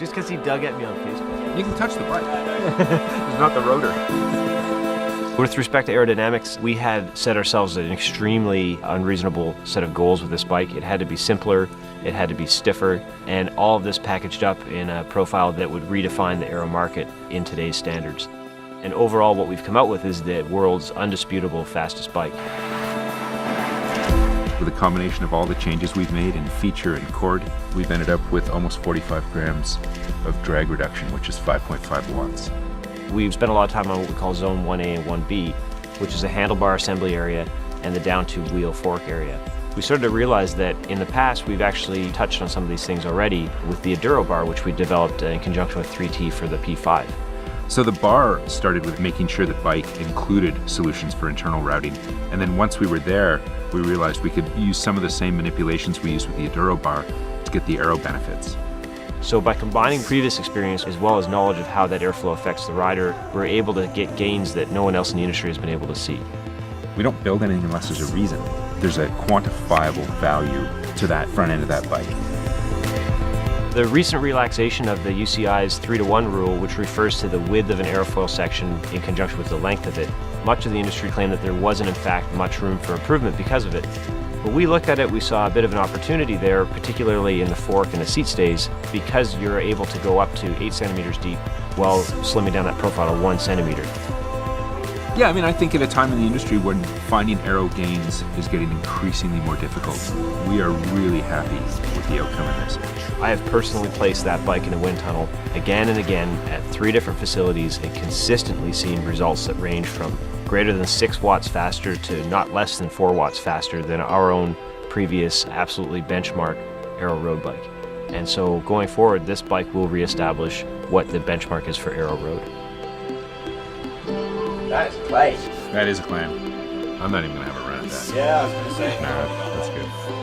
Just because he dug at me on Facebook. You can touch the bike. It's not the rotor. With respect to aerodynamics, we had set ourselves an extremely unreasonable set of goals with this bike. It had to be simpler, it had to be stiffer, and all of this packaged up in a profile that would redefine the aero market in today's standards. And overall, what we've come out with is the world's undisputable fastest bike. With a combination of all the changes we've made in feature and cord, we've ended up with almost 45 grams of drag reduction, which is 5.5 watts. We've spent a lot of time on what we call Zone 1A and 1B, which is the handlebar assembly area and the down-to-wheel fork area. We started to realize that in the past we've actually touched on some of these things already with the Enduro bar, which we developed in conjunction with 3T for the P5. So the bar started with making sure the bike included solutions for internal routing, and then once we were there, we realized we could use some of the same manipulations we use with the Enduro bar to get the aero benefits. So by combining previous experience as well as knowledge of how that airflow affects the rider, we're able to get gains that no one else in the industry has been able to see. We don't build anything unless there's a reason. There's a quantifiable value to that front end of that bike. The recent relaxation of the UCI's 3-to-1 rule, which refers to the width of an airfoil section in conjunction with the length of it, much of the industry claimed that there wasn't in fact much room for improvement because of it. When we looked at it, we saw a bit of an opportunity there, particularly in the fork and the seat stays, because you're able to go up to 8 centimeters deep while slimming down that profile to 1 centimeter. Yeah, I mean, I think at a time in the industry when finding aero gains is getting increasingly more difficult, we are really happy with the outcome of this. I have personally placed that bike in a wind tunnel again and again at 3 different facilities and consistently seen results that range from greater than 6 watts faster to not less than 4 watts faster than our own previous absolutely benchmark aero road bike. And so going forward, this bike will reestablish what the benchmark is for aero road. That is clay. That is a clam. I'm not even going to have a run at that. Yeah, I was going to say. Nah, that's good.